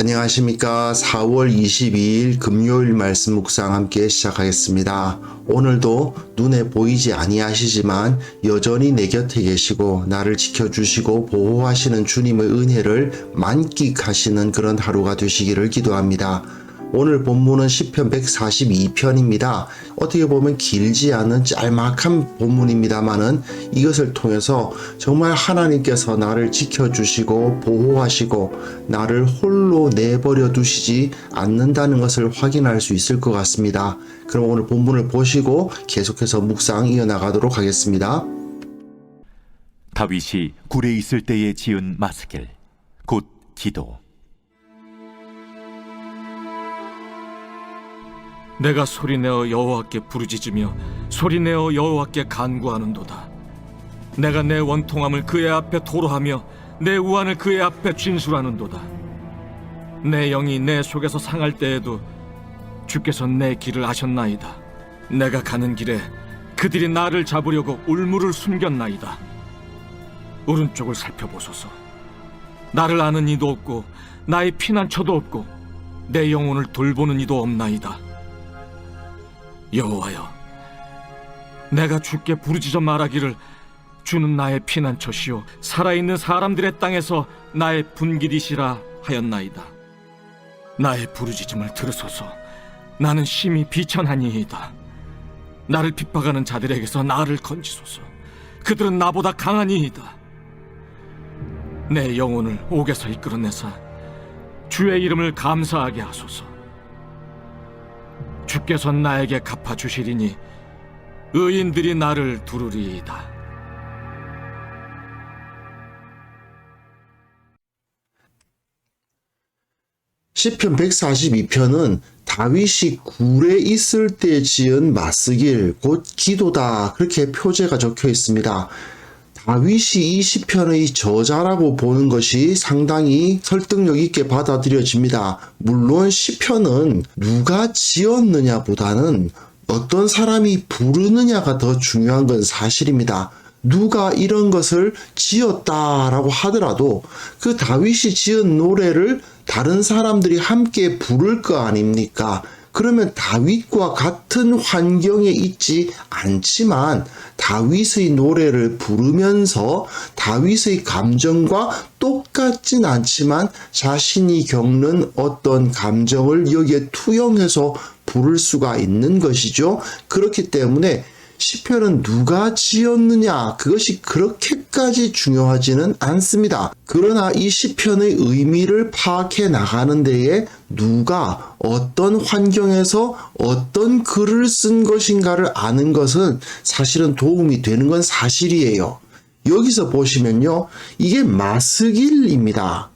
안녕하십니까. 4월 22일 금요일 말씀 묵상 함께 시작하겠습니다. 오늘도 눈에 보이지 아니하시지만 여전히 내 곁에 계시고 나를 지켜주시고 보호하시는 주님의 은혜를 만끽하시는 그런 하루가 되시기를 기도합니다. 오늘 본문은 시편 142편입니다. 어떻게 보면 길지 않은 짤막한 본문입니다만은 이것을 통해서 정말 하나님께서 나를 지켜주시고 보호하시고 나를 홀로 내버려 두시지 않는다는 것을 확인할 수 있을 것 같습니다. 그럼 오늘 본문을 보시고 계속해서 묵상 이어나가도록 하겠습니다. 다윗이 굴에 있을 때에 지은 마스길, 곧 기도. 내가 소리내어 여호와께 부르짖으며 소리내어 여호와께 간구하는도다. 내가 내 원통함을 그의 앞에 토로하며 내 우환을 그의 앞에 진술하는도다. 내 영이 내 속에서 상할 때에도 주께서 내 길을 아셨나이다. 내가 가는 길에 그들이 나를 잡으려고 울무를 숨겼나이다. 오른쪽을 살펴보소서. 나를 아는 이도 없고 나의 피난처도 없고 내 영혼을 돌보는 이도 없나이다. 여호와여, 내가 주께 부르짖어 말하기를 주는 나의 피난처시요 살아있는 사람들의 땅에서 나의 분길이시라 하였나이다. 나의 부르짖음을 들으소서. 나는 심히 비천하니이다. 나를 핍박하는 자들에게서 나를 건지소서. 그들은 나보다 강하니이다. 내 영혼을 옥에서 이끌어내사 주의 이름을 감사하게 하소서. 주께서 나에게 갚아주시리니 의인들이 나를 두루리이다. 시편 142편은 다윗이 굴에 있을 때 지은 마스길 곧 기도다, 그렇게 표제가 적혀 있습니다. 다윗이 이 시편의 저자라고 보는 것이 상당히 설득력 있게 받아들여집니다. 물론 시편은 누가 지었느냐보다는 어떤 사람이 부르느냐가 더 중요한 건 사실입니다. 누가 이런 것을 지었다라고 하더라도 그 다윗이 지은 노래를 다른 사람들이 함께 부를 거 아닙니까? 그러면 다윗과 같은 환경에 있지 않지만 다윗의 노래를 부르면서 다윗의 감정과 똑같진 않지만 자신이 겪는 어떤 감정을 여기에 투영해서 부를 수가 있는 것이죠. 그렇기 때문에 시편은 누가 지었느냐, 그것이 그렇게까지 중요하지는 않습니다. 그러나 이 시편의 의미를 파악해 나가는 데에 누가 어떤 환경에서 어떤 글을 쓴 것인가를 아는 것은 사실은 도움이 되는 건 사실이에요. 여기서 보시면요, 이게 마스길입니다.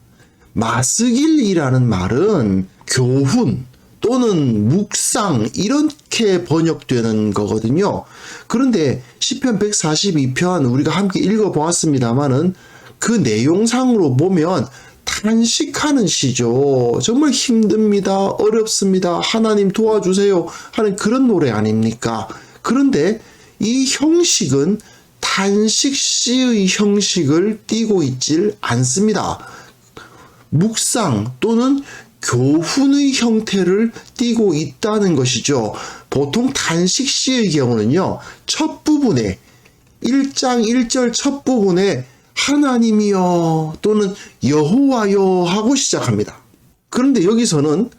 마스길이라는 말은 교훈 또는 묵상 이렇게 번역되는 거거든요. 그런데 시편 142편 우리가 함께 읽어보았습니다마는 그 내용상으로 보면 탄식하는 시죠. 정말 힘듭니다. 어렵습니다. 하나님 도와주세요 하는 그런 노래 아닙니까? 그런데 이 형식은 탄식시의 형식을 띠고 있질 않습니다. 묵상 또는 교훈의 형태를 띠고 있다는 것이죠. 보통 탄식시의 경우는요, 첫 부분에 1장 1절 첫 부분에 하나님이여 또는 여호와여 하고 시작합니다. 그런데 여기서는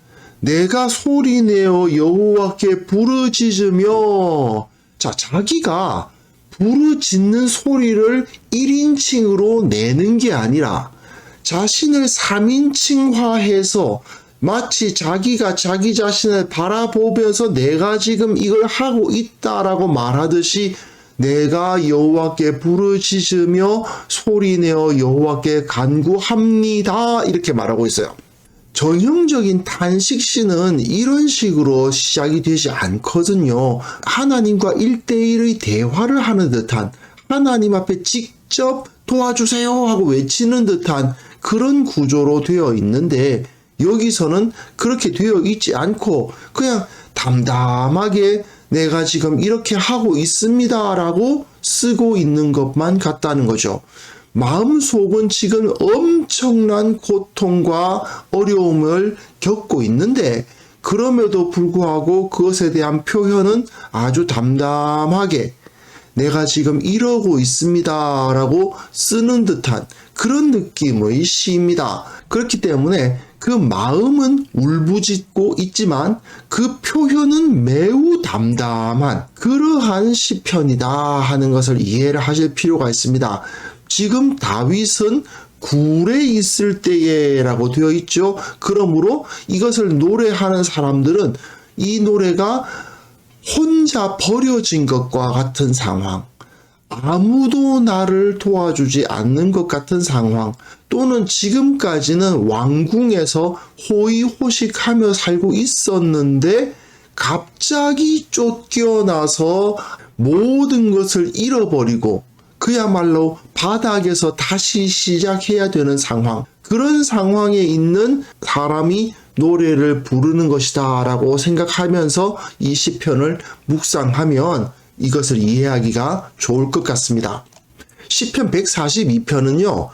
내가 소리내어 여호와께 부르짖으며, 자기가 부르짖는 소리를 1인칭으로 내는 게 아니라 자신을 3인칭화해서 마치 자기가 자기 자신을 바라보면서 내가 지금 이걸 하고 있다라고 말하듯이 내가 여호와께 부르짖으며 소리내어 여호와께 간구합니다, 이렇게 말하고 있어요. 전형적인 탄식시는 이런 식으로 시작이 되지 않거든요. 하나님과 1대1의 대화를 하는 듯한, 하나님 앞에 직접 도와주세요 하고 외치는 듯한 그런 구조로 되어 있는데, 여기서는 그렇게 되어 있지 않고 그냥 담담하게 내가 지금 이렇게 하고 있습니다 라고 쓰고 있는 것만 같다는 거죠. 마음속은 지금 엄청난 고통과 어려움을 겪고 있는데 그럼에도 불구하고 그것에 대한 표현은 아주 담담하게 내가 지금 이러고 있습니다 라고 쓰는 듯한 그런 느낌의 시입니다. 그렇기 때문에 그 마음은 울부짖고 있지만 그 표현은 매우 담담한 그러한 시편이다 하는 것을 이해를 하실 필요가 있습니다. 지금 다윗은 굴에 있을 때에 라고 되어 있죠. 그러므로 이것을 노래하는 사람들은 이 노래가 혼자 버려진 것과 같은 상황, 아무도 나를 도와주지 않는 것 같은 상황, 또는 지금까지는 왕궁에서 호의호식하며 살고 있었는데 갑자기 쫓겨나서 모든 것을 잃어버리고 그야말로 바닥에서 다시 시작해야 되는 상황, 그런 상황에 있는 사람이 노래를 부르는 것이다 라고 생각하면서 이 시편을 묵상하면 이것을 이해하기가 좋을 것 같습니다. 시편 142편은요.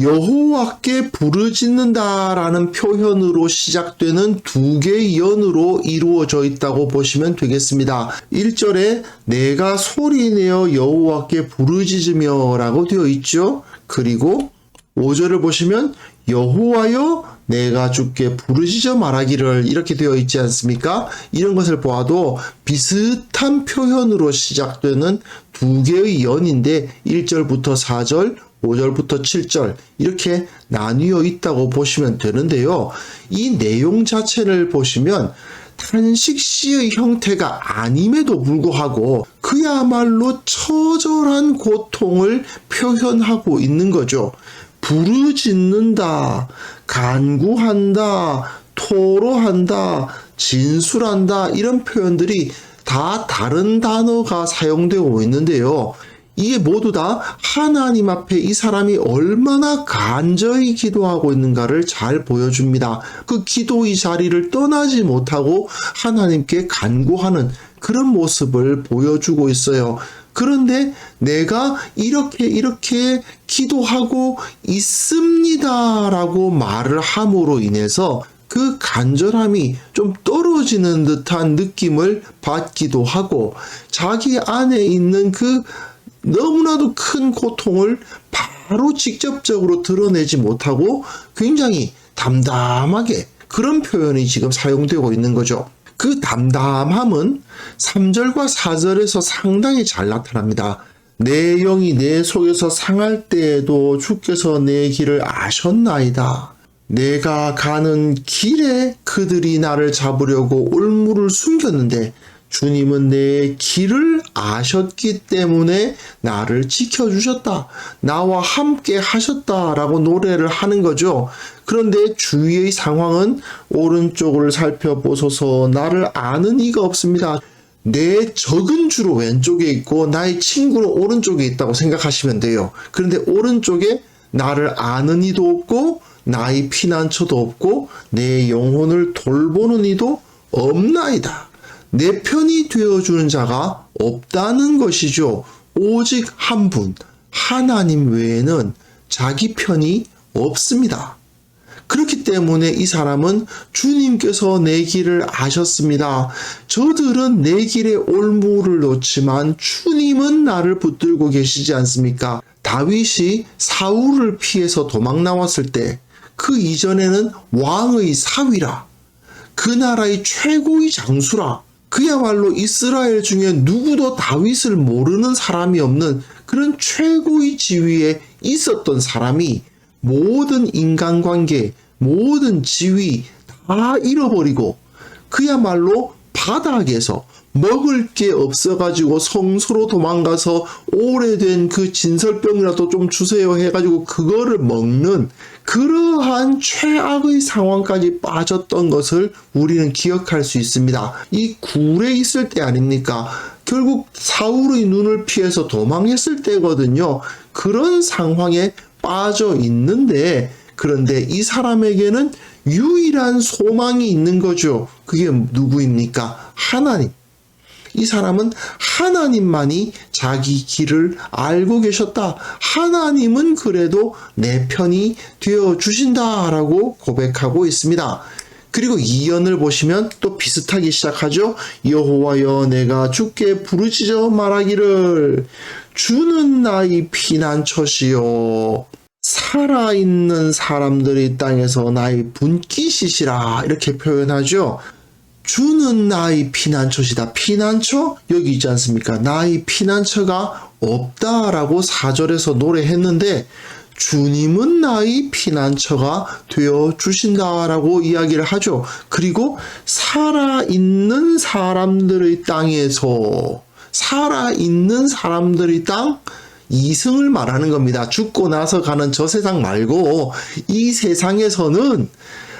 여호와께 부르짖는다 라는 표현으로 시작되는 두 개의 연으로 이루어져 있다고 보시면 되겠습니다. 1절에 내가 소리내어 여호와께 부르짖으며 라고 되어 있죠. 그리고 5절을 보시면 여호와여 내가 주께 부르짖어 말하기를 이렇게 되어 있지 않습니까? 이런 것을 보아도 비슷한 표현으로 시작되는 두 개의 연인데 1절부터 4절, 5절부터 7절 이렇게 나뉘어 있다고 보시면 되는데요. 이 내용 자체를 보시면 탄식시의 형태가 아님에도 불구하고 그야말로 처절한 고통을 표현하고 있는 거죠. 부르짖는다, 간구한다, 토로한다, 진술한다 이런 표현들이 다 다른 단어가 사용되고 있는데요. 이게 모두 다 하나님 앞에 이 사람이 얼마나 간절히 기도하고 있는가를 잘 보여줍니다. 그 기도의 자리를 떠나지 못하고 하나님께 간구하는 그런 모습을 보여주고 있어요. 그런데 내가 이렇게 기도하고 있습니다 라고 말을 함으로 인해서 그 간절함이 좀 떨어지는 듯한 느낌을 받기도 하고 자기 안에 있는 그 너무나도 큰 고통을 바로 직접적으로 드러내지 못하고 굉장히 담담하게 그런 표현이 지금 사용되고 있는 거죠. 그 담담함은 3절과 4절에서 상당히 잘 나타납니다. 내 영이 내 속에서 상할 때에도 주께서 내 길을 아셨나이다. 내가 가는 길에 그들이 나를 잡으려고 올무를 숨겼는데 주님은 내 길을 아셨기 때문에 나를 지켜주셨다. 나와 함께 하셨다라고 노래를 하는 거죠. 그런데 주위의 상황은 오른쪽을 살펴보소서 나를 아는 이가 없습니다. 내 적은 주로 왼쪽에 있고 나의 친구는 오른쪽에 있다고 생각하시면 돼요. 그런데 오른쪽에 나를 아는 이도 없고 나의 피난처도 없고 내 영혼을 돌보는 이도 없나이다. 내 편이 되어주는 자가 없다는 것이죠. 오직 한 분, 하나님 외에는 자기 편이 없습니다. 그렇기 때문에 이 사람은 주님께서 내 길을 아셨습니다. 저들은 내 길에 올무를 놓지만 주님은 나를 붙들고 계시지 않습니까? 다윗이 사울을 피해서 도망 나왔을 때 그 이전에는 왕의 사위라, 그 나라의 최고의 장수라, 그야말로 이스라엘 중에 누구도 다윗을 모르는 사람이 없는 그런 최고의 지위에 있었던 사람이 모든 인간관계, 모든 지위 다 잃어버리고 그야말로 바닥에서 먹을 게 없어가지고 성소로 도망가서 오래된 그 진설병이라도 좀 주세요 해가지고 그거를 먹는 그러한 최악의 상황까지 빠졌던 것을 우리는 기억할 수 있습니다. 이 굴에 있을 때 아닙니까? 결국 사울의 눈을 피해서 도망했을 때거든요. 그런 상황에 빠져 있는데 그런데 이 사람에게는 유일한 소망이 있는 거죠. 그게 누구입니까? 하나님. 이 사람은 하나님만이 자기 길을 알고 계셨다. 하나님은 그래도 내 편이 되어 주신다라고 고백하고 있습니다. 그리고 2연을 보시면 또 비슷하게 시작하죠. 여호와여 내가 주께 부르짖어 말하기를 주는 나의 피난처시요 살아있는 사람들이 땅에서 나의 분깃이시라 이렇게 표현하죠. 주는 나의 피난처시다. 피난처 여기 있지 않습니까? 나의 피난처가 없다라고 4절에서 노래했는데 주님은 나의 피난처가 되어 주신다라고 이야기를 하죠. 그리고 살아있는 사람들의 땅에서 살아있는 사람들의 땅 이승을 말하는 겁니다. 죽고 나서 가는 저 세상 말고 이 세상에서는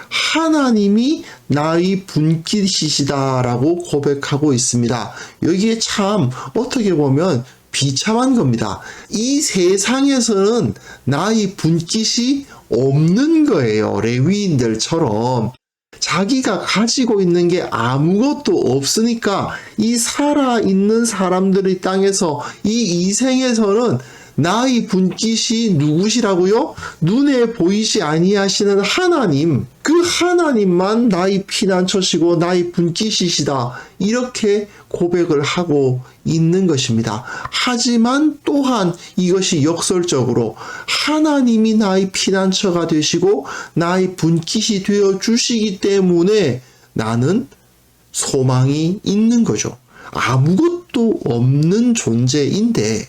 하나님이 나의 분깃이시다라고 고백하고 있습니다. 여기에 참 어떻게 보면 비참한 겁니다. 이 세상에서는 나의 분깃이 없는 거예요. 레위인들처럼. 자기가 가지고 있는 게 아무것도 없으니까 이 살아있는 사람들의 땅에서 이 이생에서는 나의 분깃이 누구시라고요? 눈에 보이지 아니하시는 하나님. 그 하나님만 나의 피난처시고 나의 분깃이시다. 이렇게 고백을 하고 있는 것입니다. 하지만 또한 이것이 역설적으로 하나님이 나의 피난처가 되시고 나의 분깃이 되어 주시기 때문에 나는 소망이 있는 거죠. 아무것도 없는 존재인데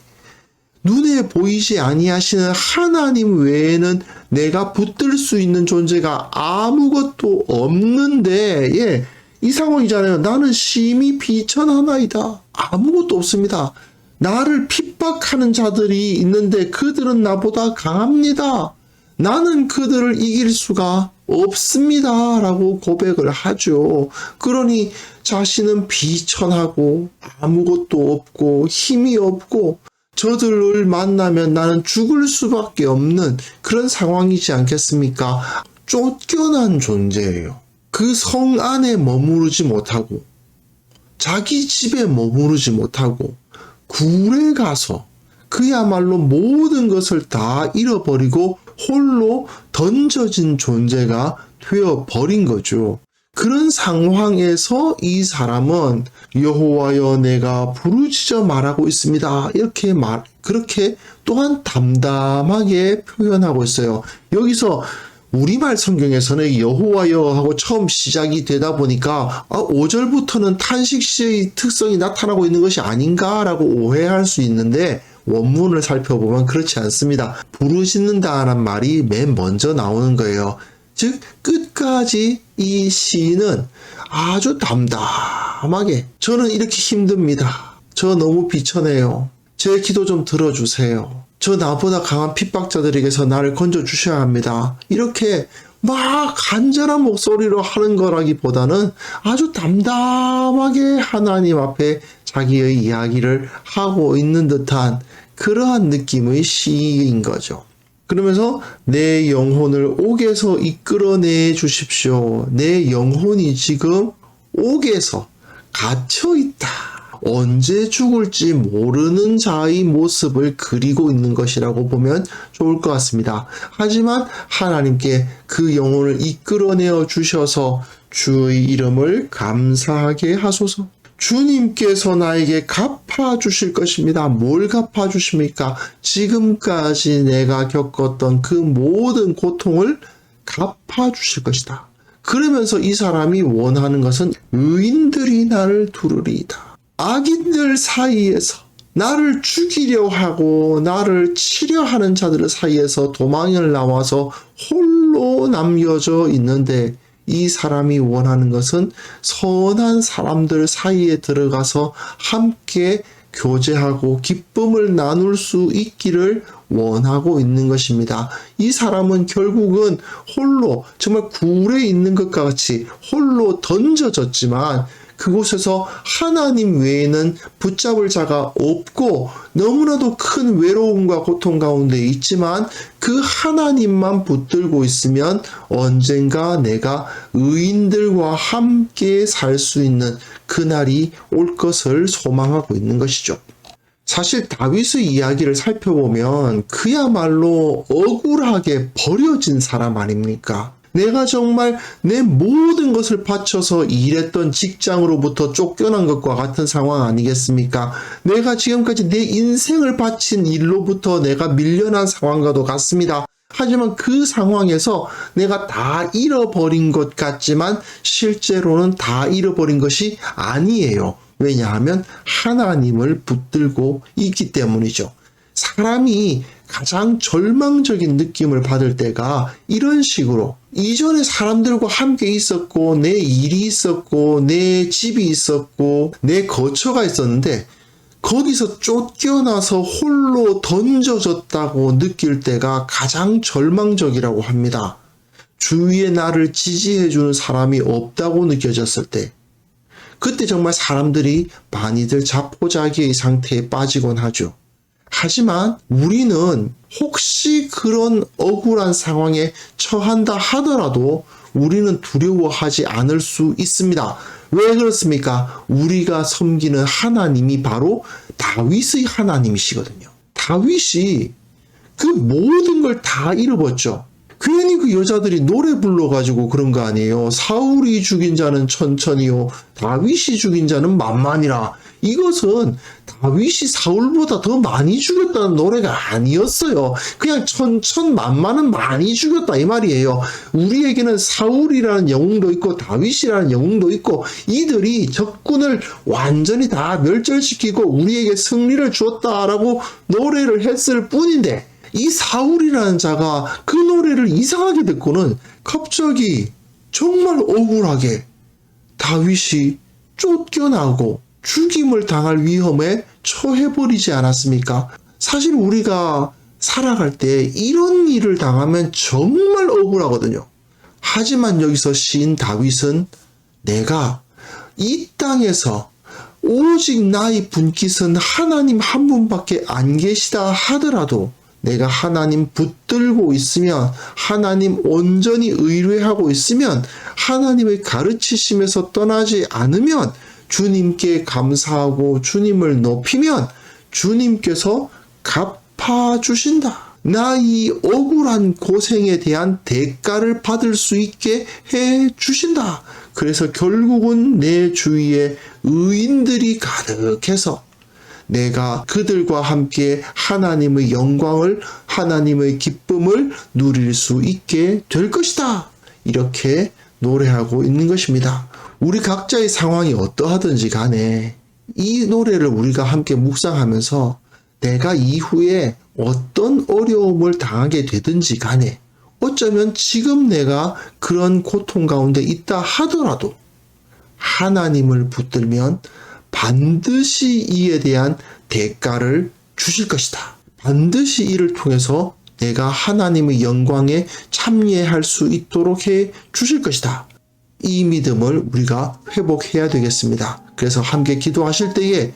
눈에 보이지 아니하시는 하나님 외에는 내가 붙들 수 있는 존재가 아무것도 없는데, 예, 이 상황이잖아요. 나는 심히 비천하나이다. 아무것도 없습니다. 나를 핍박하는 자들이 있는데 그들은 나보다 강합니다. 나는 그들을 이길 수가 없습니다. 라고 고백을 하죠. 그러니 자신은 비천하고 아무것도 없고 힘이 없고 저들을 만나면 나는 죽을 수밖에 없는 그런 상황이지 않겠습니까? 쫓겨난 존재예요. 그 성 안에 머무르지 못하고 자기 집에 머무르지 못하고 굴에 가서 그야말로 모든 것을 다 잃어버리고 홀로 던져진 존재가 되어버린 거죠. 그런 상황에서 이 사람은 여호와여 내가 부르짖어 말하고 있습니다. 그렇게 또한 담담하게 표현하고 있어요. 여기서 우리말 성경에서는 여호와여 하고 처음 시작이 되다 보니까 5절부터는 탄식시의 특성이 나타나고 있는 것이 아닌가라고 오해할 수 있는데 원문을 살펴보면 그렇지 않습니다. 부르짖는다는 말이 맨 먼저 나오는 거예요. 즉 끝까지 이 시인은 아주 담담하게 저는 이렇게 힘듭니다. 저 너무 비천해요. 제 기도 좀 들어주세요. 저 나보다 강한 핍박자들에게서 나를 건져주셔야 합니다. 이렇게 막 간절한 목소리로 하는 거라기보다는 아주 담담하게 하나님 앞에 자기의 이야기를 하고 있는 듯한 그러한 느낌의 시인 거죠. 그러면서 내 영혼을 옥에서 이끌어내 주십시오. 내 영혼이 지금 옥에서 갇혀 있다. 언제 죽을지 모르는 자의 모습을 그리고 있는 것이라고 보면 좋을 것 같습니다. 하지만 하나님께 그 영혼을 이끌어내어 주셔서 주의 이름을 감사하게 하소서. 주님께서 나에게 갚아주실 것입니다. 뭘 갚아주십니까? 지금까지 내가 겪었던 그 모든 고통을 갚아주실 것이다. 그러면서 이 사람이 원하는 것은 의인들이 나를 두르리이다. 악인들 사이에서 나를 죽이려 하고 나를 치려 하는 자들 사이에서 도망을 나와서 홀로 남겨져 있는데 이 사람이 원하는 것은 선한 사람들 사이에 들어가서 함께 교제하고 기쁨을 나눌 수 있기를 원하고 있는 것입니다. 이 사람은 결국은 홀로 정말 굴에 있는 것과 같이 홀로 던져졌지만 그곳에서 하나님 외에는 붙잡을 자가 없고 너무나도 큰 외로움과 고통 가운데 있지만 그 하나님만 붙들고 있으면 언젠가 내가 의인들과 함께 살 수 있는 그날이 올 것을 소망하고 있는 것이죠. 사실 다윗의 이야기를 살펴보면 그야말로 억울하게 버려진 사람 아닙니까? 내가 정말 내 모든 것을 바쳐서 일했던 직장으로부터 쫓겨난 것과 같은 상황 아니겠습니까? 내가 지금까지 내 인생을 바친 일로부터 내가 밀려난 상황과도 같습니다. 하지만 그 상황에서 내가 다 잃어버린 것 같지만 실제로는 다 잃어버린 것이 아니에요. 왜냐하면 하나님을 붙들고 있기 때문이죠. 사람이 가장 절망적인 느낌을 받을 때가 이런 식으로 이전에 사람들과 함께 있었고 내 일이 있었고 내 집이 있었고 내 거처가 있었는데 거기서 쫓겨나서 홀로 던져졌다고 느낄 때가 가장 절망적이라고 합니다. 주위에 나를 지지해주는 사람이 없다고 느껴졌을 때 그때 정말 사람들이 많이들 자포자기의 상태에 빠지곤 하죠. 하지만 우리는 혹시 그런 억울한 상황에 처한다 하더라도 우리는 두려워하지 않을 수 있습니다. 왜 그렇습니까? 우리가 섬기는 하나님이 바로 다윗의 하나님이시거든요. 다윗이 그 모든 걸 다 잃어버렸죠. 괜히 그 여자들이 노래 불러가지고 그런 거 아니에요. 사울이 죽인 자는 천천히요, 다윗이 죽인 자는 만만이라. 이것은 다윗이 사울보다 더 많이 죽였다는 노래가 아니었어요. 그냥 천천만만은 많이 죽였다 이 말이에요. 우리에게는 사울이라는 영웅도 있고 다윗이라는 영웅도 있고 이들이 적군을 완전히 다 멸절시키고 우리에게 승리를 주었다라고 노래를 했을 뿐인데 이 사울이라는 자가 그 노래를 이상하게 듣고는 갑자기 정말 억울하게 다윗이 쫓겨나고 죽임을 당할 위험에 처해버리지 않았습니까? 사실 우리가 살아갈 때 이런 일을 당하면 정말 억울하거든요. 하지만 여기서 시인 다윗은 내가 이 땅에서 오직 나의 분깃은 하나님 한 분밖에 안 계시다 하더라도 내가 하나님 붙들고 있으면 하나님 온전히 의뢰하고 있으면 하나님의 가르치심에서 떠나지 않으면 주님께 감사하고 주님을 높이면 주님께서 갚아주신다. 나 이 억울한 고생에 대한 대가를 받을 수 있게 해주신다. 그래서 결국은 내 주위에 의인들이 가득해서 내가 그들과 함께 하나님의 영광을, 하나님의 기쁨을 누릴 수 있게 될 것이다. 이렇게 노래하고 있는 것입니다. 우리 각자의 상황이 어떠하든지 간에 이 노래를 우리가 함께 묵상하면서 내가 이후에 어떤 어려움을 당하게 되든지 간에 어쩌면 지금 내가 그런 고통 가운데 있다 하더라도 하나님을 붙들면 반드시 이에 대한 대가를 주실 것이다. 반드시 이를 통해서 내가 하나님의 영광에 참여할 수 있도록 해 주실 것이다. 이 믿음을 우리가 회복해야 되겠습니다. 그래서 함께 기도하실 때에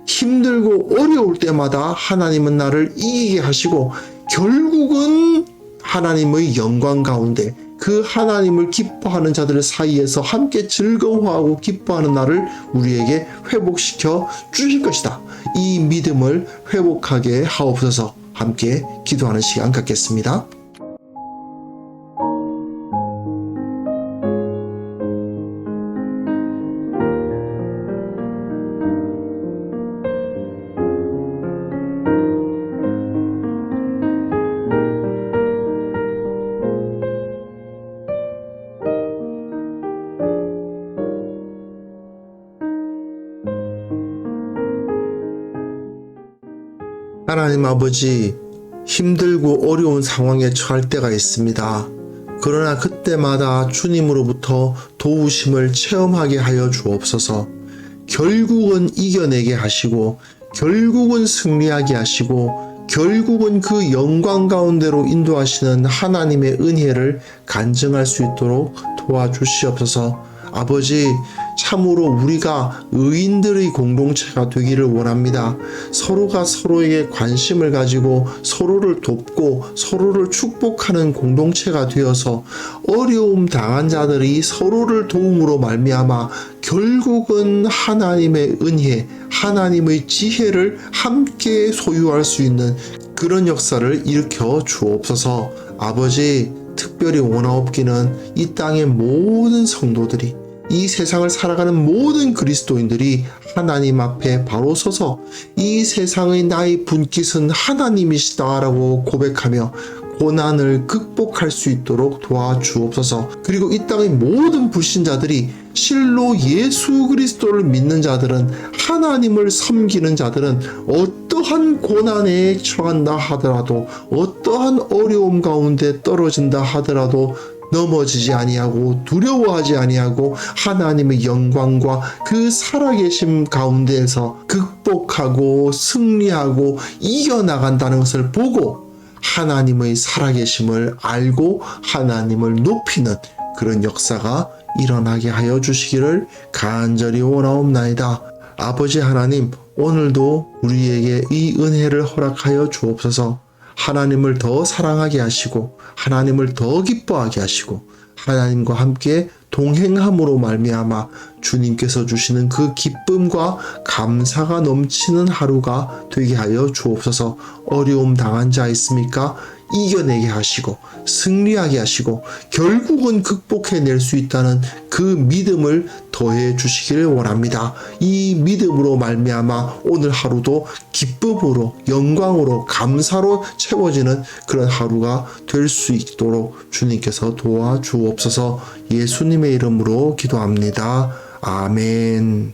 힘들고 어려울 때마다 하나님은 나를 이기게 하시고 결국은 하나님의 영광 가운데 그 하나님을 기뻐하는 자들 사이에서 함께 즐거워하고 기뻐하는 날을 우리에게 회복시켜 주실 것이다. 이 믿음을 회복하게 하옵소서. 함께 기도하는 시간 갖겠습니다. 하나님 아버지, 힘들고 어려운 상황에 처할 때가 있습니다. 그러나 그때마다 주님으로부터 도우심을 체험하게 하여 주옵소서. 결국은 이겨내게 하시고 결국은 승리하게 하시고 결국은 그 영광 가운데로 인도하시는 하나님의 은혜를 간증할 수 있도록 도와주시옵소서. 아버지, 참으로 우리가 의인들의 공동체가 되기를 원합니다. 서로가 서로에게 관심을 가지고 서로를 돕고 서로를 축복하는 공동체가 되어서 어려움 당한 자들이 서로를 도움으로 말미암아 결국은 하나님의 은혜, 하나님의 지혜를 함께 소유할 수 있는 그런 역사를 일으켜 주옵소서. 아버지, 특별히 원하옵기는 이 땅의 모든 성도들이, 이 세상을 살아가는 모든 그리스도인들이 하나님 앞에 바로 서서 이 세상의 나의 분깃은 하나님이시다라고 고백하며 고난을 극복할 수 있도록 도와주옵소서. 그리고 이 땅의 모든 불신자들이 실로 예수 그리스도를 믿는 자들은, 하나님을 섬기는 자들은 어떠한 고난에 처한다 하더라도, 어떠한 어려움 가운데 떨어진다 하더라도 넘어지지 아니하고 두려워하지 아니하고 하나님의 영광과 그 살아계심 가운데에서 극복하고 승리하고 이겨나간다는 것을 보고 하나님의 살아계심을 알고 하나님을 높이는 그런 역사가 일어나게 하여 주시기를 간절히 원하옵나이다. 아버지 하나님, 오늘도 우리에게 이 은혜를 허락하여 주옵소서. 하나님을 더 사랑하게 하시고 하나님을 더 기뻐하게 하시고 하나님과 함께 동행함으로 말미암아 주님께서 주시는 그 기쁨과 감사가 넘치는 하루가 되게 하여 주옵소서. 어려움 당한 자 있습니까? 이겨내게 하시고 승리하게 하시고 결국은 극복해낼 수 있다는 그 믿음을 더해 주시기를 원합니다. 이 믿음으로 말미암아 오늘 하루도 기쁨으로 영광으로 감사로 채워지는 그런 하루가 될 수 있도록 주님께서 도와주옵소서. 예수님의 이름으로 기도합니다. 아멘.